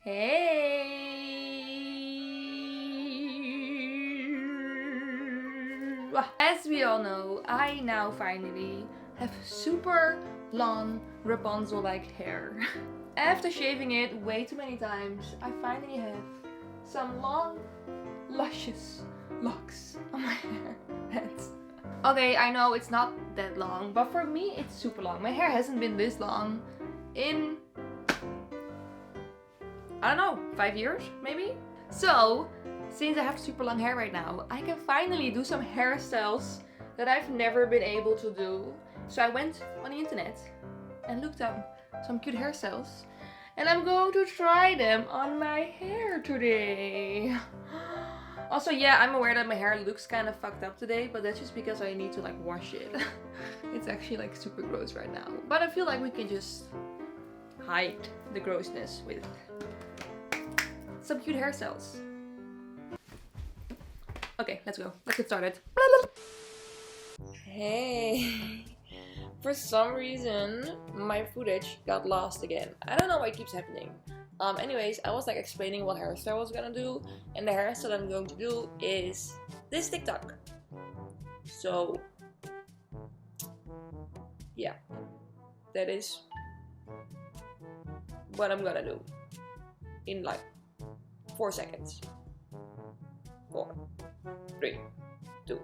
Hey! As we all know, I now finally have super long Rapunzel-like hair. After shaving it way too many times, I finally have some long, luscious locks on my hair. Okay, I know it's not that long, but for me it's super long. My hair hasn't been this long in, I don't know, 5 years maybe? So, since I have super long hair right now, I can finally do some hairstyles that I've never been able to do. So I went on the internet and looked up some cute hairstyles. And I'm going to try them on my hair today. Also, yeah, I'm aware that my hair looks kind of fucked up today, but that's just because I need to like wash it. It's actually like super gross right now. But I feel like we can just hide the grossness with some cute hairstyles. Okay, let's go. Let's get started. Hey. For some reason, my footage got lost again. I don't know why it keeps happening. Anyways, I was like explaining what hairstyle I was gonna do, and the hairstyle I'm going to do is this TikTok. So, yeah, that is what I'm gonna do in like 4 seconds. 4, 3, 2,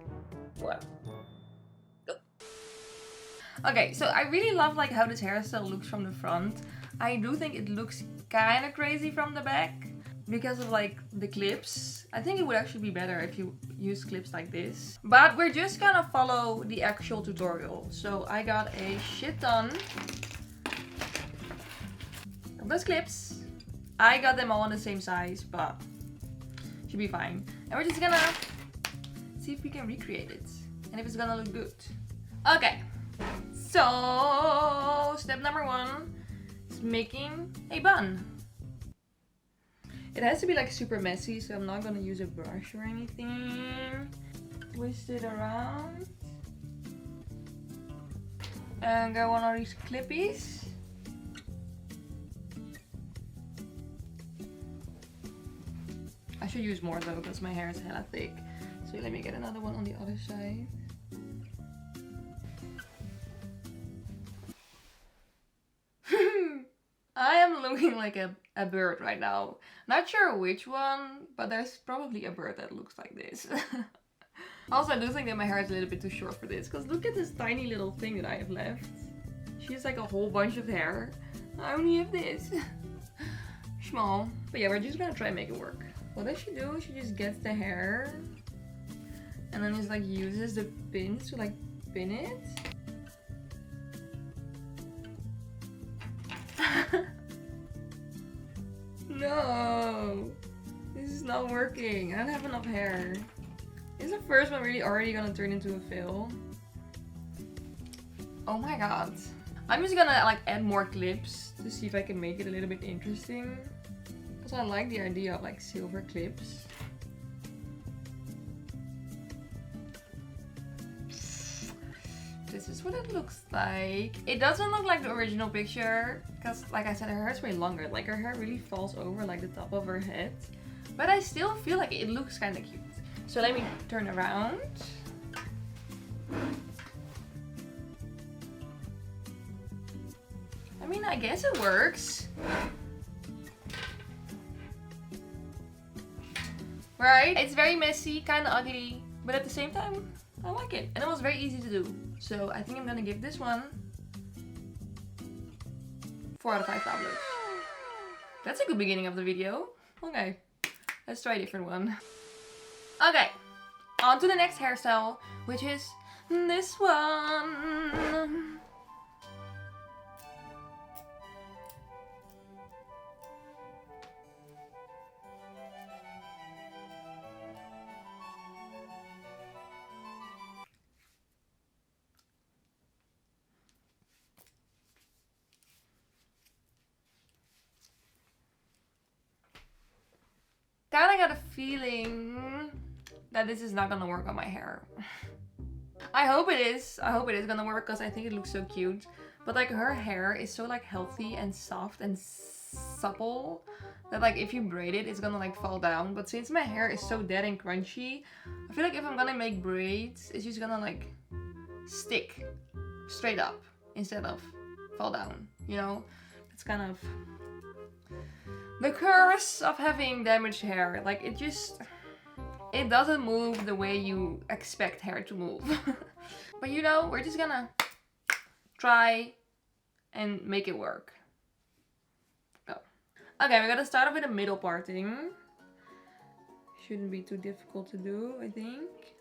1. Okay, so I really love like how this hairstyle looks from the front. I do think it looks kind of crazy from the back because of like the clips. I think it would actually be better if you use clips like this. But we're just gonna follow the actual tutorial. So I got a shit ton of those clips. I got them all in the same size, but should be fine. And we're just gonna see if we can recreate it and if it's gonna look good. Okay. So, step number 1 is making a bun. It has to be like super messy, so I'm not gonna use a brush or anything. Twist it around. And go on all these clippies. I should use more though, because my hair is hella thick. So let me get another one on the other side. I am looking like a bird right now. Not sure which one, but there's probably a bird that looks like this. Also, I do think that my hair is a little bit too short for this, because look at this tiny little thing that I have left. She has like a whole bunch of hair. I only have this. Small. But yeah, we're just gonna try and make it work. What does she do? She just gets the hair and then just like uses the pins to like pin it. No, this is not working. I don't have enough hair. Is the first one really already gonna turn into a fail? Oh my god. I'm just gonna like add more clips to see if I can make it a little bit interesting. Because I like the idea of like silver clips. This is what it looks like. It doesn't look like the original picture because, like I said, her hair is way longer. Like her hair really falls over like the top of her head. But I still feel like it looks kind of cute. So let me turn around. I mean, I guess it works. Right? It's very messy, kind of ugly, but at the same time, I like it. And it was very easy to do. So I think I'm gonna give this one 4 out of 5 tablets. That's a good beginning of the video. Okay, let's try a different one. Okay, on to the next hairstyle, which is this one. Kinda got a feeling that this is not gonna work on my hair. I hope it is. I hope it is gonna work because I think it looks so cute. But like her hair is so like healthy and soft and supple that like if you braid it, it's gonna like fall down. But since my hair is so dead and crunchy, I feel like if I'm gonna make braids, it's just gonna like stick straight up instead of fall down, you know? It's kind of the curse of having damaged hair. Like it doesn't move the way you expect hair to move. But you know, we're just gonna try and make it work. Go. Okay, we're gonna start off with the middle parting. Shouldn't be too difficult to do, I think.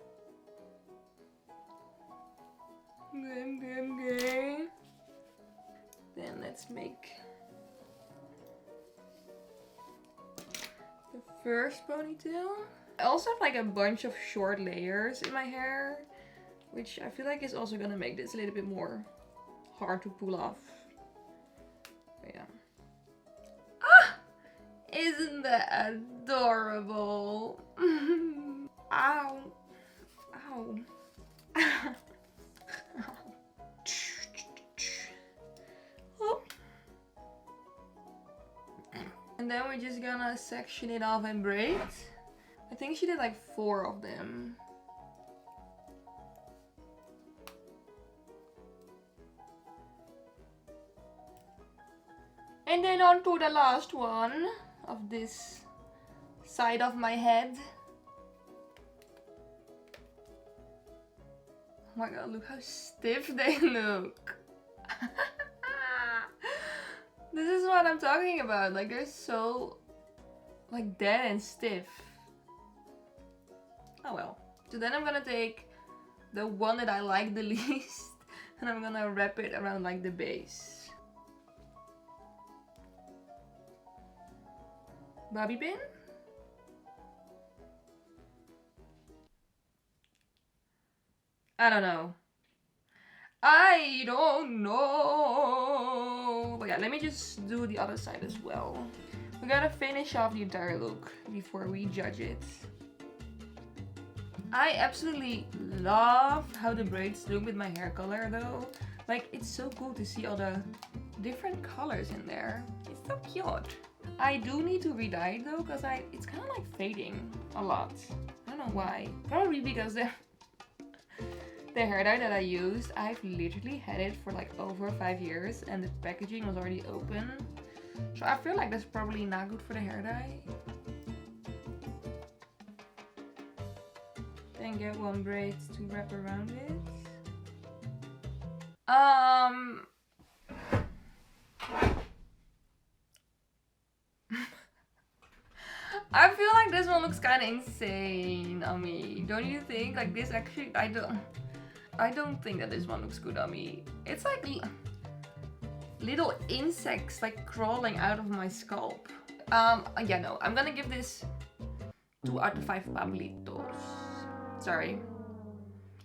Okay. Then let's make the first ponytail. I also have like a bunch of short layers in my hair, which I feel like is also gonna make this a little bit more hard to pull off. But yeah. Ah! Isn't that adorable? Ow. Ow. And then we're just gonna section it off and braid. I think she did like 4 of them. And then on to the last one of this side of my head. Oh my god, look how stiff they look. This is what I'm talking about. Like they're so like dead and stiff. Oh well. So then I'm gonna take the one that I like the least and I'm gonna wrap it around like the base. Bobby pin? I don't know. I don't know. But yeah, let me just do the other side as well. We gotta finish off the entire look before we judge it. I absolutely love how the braids look with my hair color though. Like it's so cool to see all the different colors in there. It's so cute. I do need to re-dye it though, because it's kind of like fading a lot. I don't know why. Probably because the hair dye that I used, I've literally had it for like over 5 years and the packaging was already open. So I feel like that's probably not good for the hair dye. Then get one braid to wrap around it. I feel like this one looks kind of insane on me. Don't you think? Like this actually, I don't think that this one looks good on me. It's like little insects like crawling out of my scalp. Yeah, no, I'm gonna give this 2 out of 5 Pablitos. Sorry.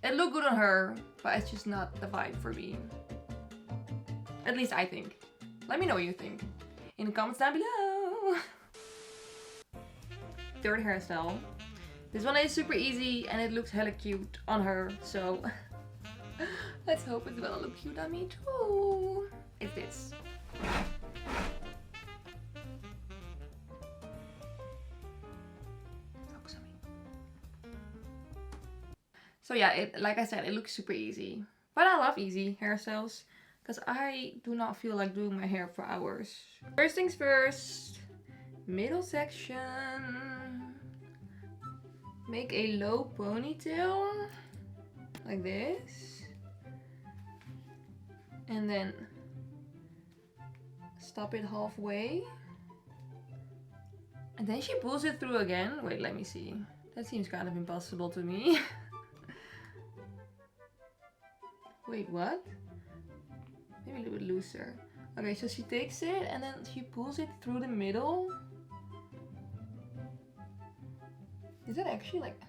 It looked good on her, but it's just not the vibe for me. At least I think. Let me know what you think in the comments down below. Third hairstyle. This one is super easy and it looks hella cute on her, so let's hope it's gonna look cute on me too. It's this. Focus on me. So yeah, like I said, it looks super easy. But I love easy hairstyles because I do not feel like doing my hair for hours. First things first, middle section. Make a low ponytail like this. And then stop it halfway. And then she pulls it through again. Wait, let me see. That seems kind of impossible to me. Wait, what? Maybe a little bit looser. Okay, so she takes it and then she pulls it through the middle. Is that actually like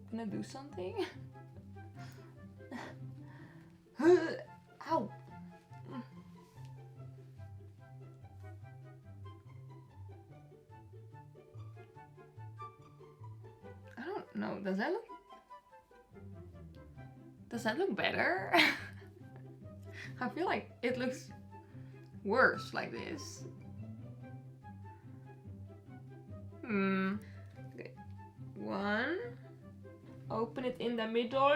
gonna do something? Ow! I don't know. Does that look better? I feel like it looks worse like this. Okay. One. Open it in the middle.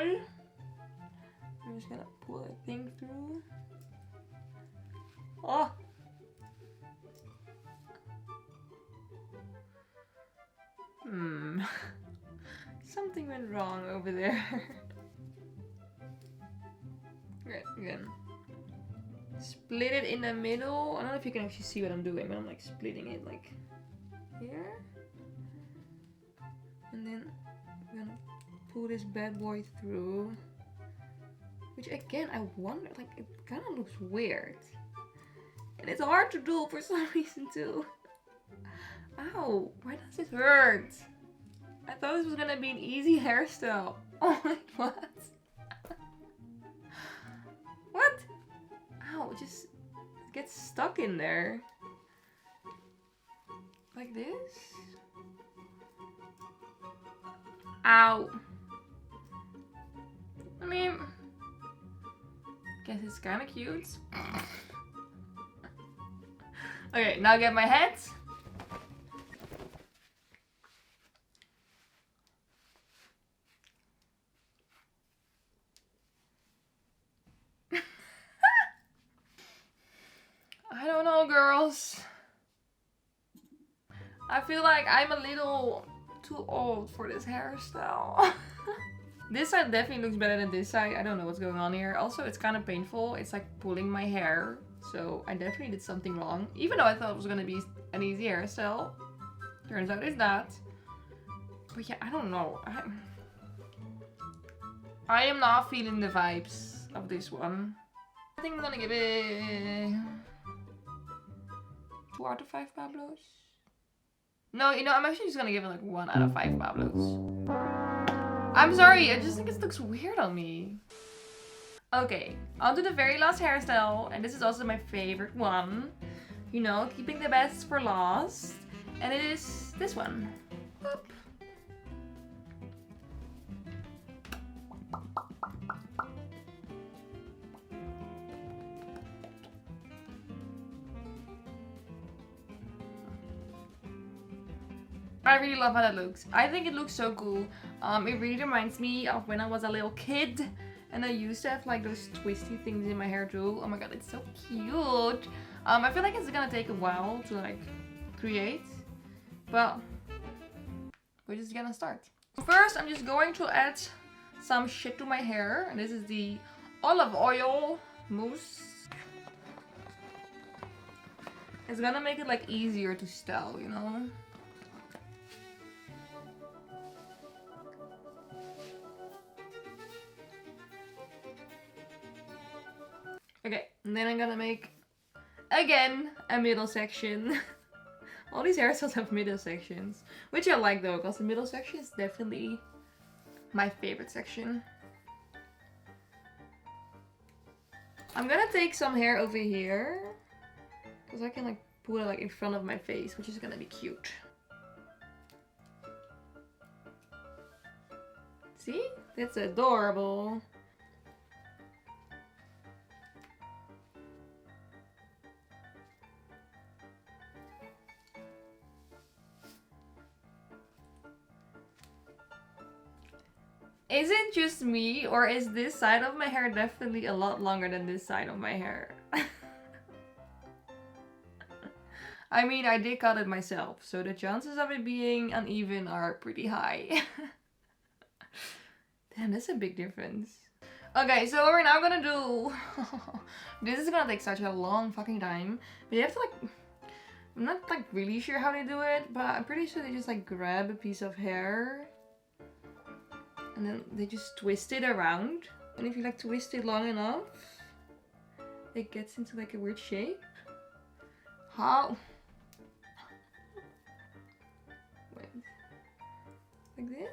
I'm just gonna pull that thing through. Oh! Something went wrong over there. Right, again. Split it in the middle. I don't know if you can actually see what I'm doing, but I'm like splitting it like here. And then I'm gonna pull this bad boy through. Which again, I wonder, like, it kind of looks weird. And it's hard to do for some reason too. Ow, why does it hurt? I thought this was gonna be an easy hairstyle. Oh my, what? What? Ow, it just gets stuck in there. Like this? Ow. I mean, guess it's kind of cute. Okay, now get my head. I don't know, girls. I feel like I'm a little too old for this hairstyle. This side definitely looks better than this side. I don't know what's going on here. Also, it's kind of painful. It's like pulling my hair. So I definitely did something wrong. Even though I thought it was going to be an easy hairstyle. Turns out it's not. But yeah, I don't know. I am not feeling the vibes of this one. I think I'm going to give it 2 out of 5 Pablos. No, you know, I'm actually just going to give it like 1 out of 5 Pablos. I'm sorry, I just think it looks weird on me. Okay, on to the very last hairstyle, and this is also my favorite one. You know, keeping the best for last. And it is this one. Boop. I really love how that looks. I think it looks so cool. It really reminds me of when I was a little kid and I used to have like those twisty things in my hair too. Oh my god, it's so cute. I feel like it's gonna take a while to like create, but we're just gonna start. First, I'm just going to add some shit to my hair, and this is the olive oil mousse. It's gonna make it like easier to style, you know? Okay, and then I'm gonna make, again, a middle section. All these hairstyles have middle sections, which I like though, because the middle section is definitely my favorite section. I'm gonna take some hair over here, because I can like put it like in front of my face, which is gonna be cute. See? That's adorable. Is it just me, or is this side of my hair definitely a lot longer than this side of my hair? I mean, I did cut it myself, so the chances of it being uneven are pretty high. Damn, that's a big difference. Okay, so what we're now gonna do... This is gonna take such a long fucking time. But you have to like... I'm not like really sure how they do it, but I'm pretty sure they just like grab a piece of hair. And then they just twist it around. And if you like twist it long enough, it gets into like a weird shape. How? Wait. Like this.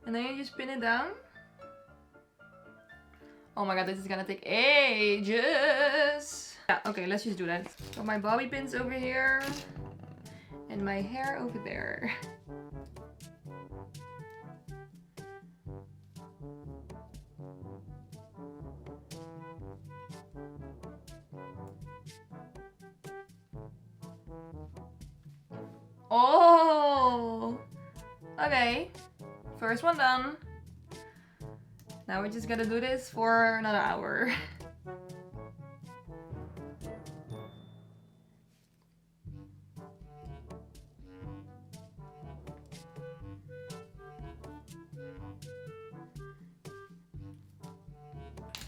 And then you just pin it down. Oh my god, this is gonna take ages. Yeah, okay, let's just do that. Got my bobby pins over here. And my hair over there. Oh! Okay. First one done. Now we just gotta do this for another hour.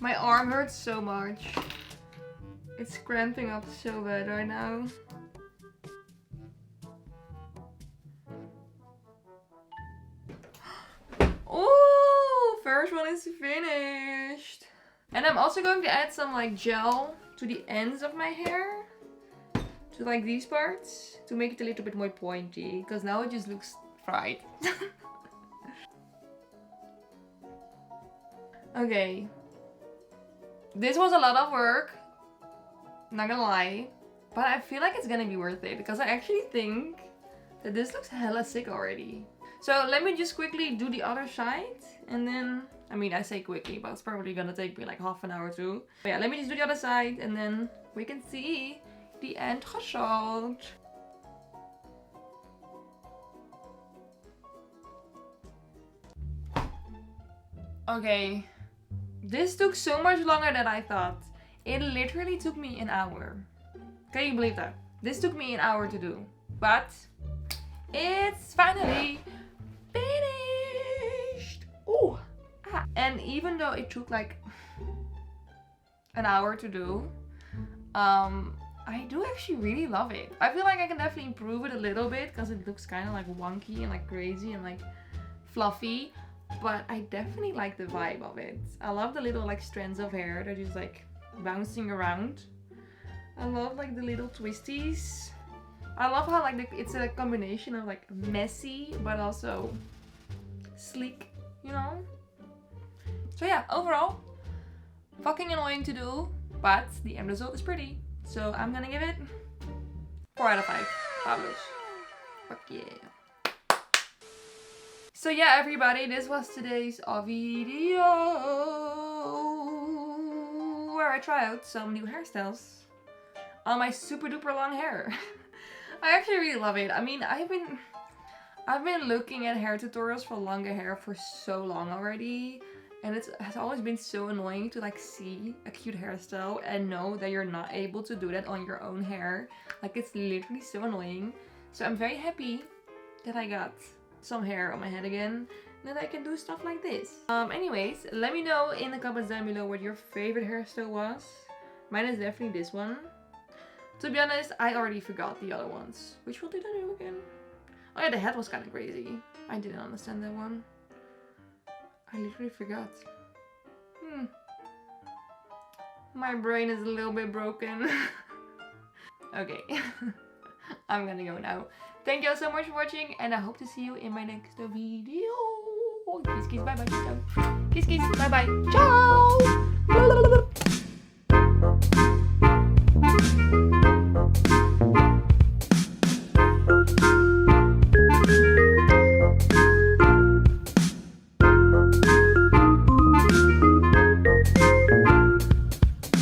My arm hurts so much. It's cramping up so bad right now. Oh, first one is finished. And I'm also going to add some like gel to the ends of my hair. To like these parts. To make it a little bit more pointy. Because now it just looks fried. Okay. This was a lot of work. Not gonna lie. But I feel like it's gonna be worth it. Because I actually think that this looks hella sick already. So let me just quickly do the other side. And then, I mean, I say quickly, but it's probably gonna take me like half an hour too. But yeah, let me just do the other side. And then we can see the end result. Okay. This took so much longer than I thought. It literally took me an hour. Can you believe that? This took me an hour to do. But it's finally finished. Ooh. Ah. And even though it took like an hour to do, I do actually really love it. I feel like I can definitely improve it a little bit because it looks kind of like wonky and like crazy and like fluffy. But I definitely like the vibe of it. I love the little like strands of hair that are just like bouncing around. I love like the little twisties. I love how like it's a combination of like messy but also sleek, you know? So yeah, overall, fucking annoying to do, but the end result is pretty. So I'm gonna give it 4 out of 5. Fabulous. Fuck yeah. So yeah, everybody, this was today's video where I try out some new hairstyles on my super duper long hair. I actually really love it. I mean, I've been looking at hair tutorials for longer hair for so long already, and it has always been so annoying to like see a cute hairstyle and know that you're not able to do that on your own hair. Like, it's literally so annoying. So I'm very happy that I got some hair on my head again, and that I can do stuff like this. Anyways, let me know in the comments down below what your favorite hairstyle was. Mine is definitely this one. To be honest, I already forgot the other ones. Which one did I do again? Oh yeah, the head was kind of crazy. I didn't understand that one. I literally forgot. My brain is a little bit broken. Okay. I'm gonna go now. Thank you all so much for watching, and I hope to see you in my next video. Kiss, kiss, bye bye, ciao. Kiss, kiss, bye bye, ciao.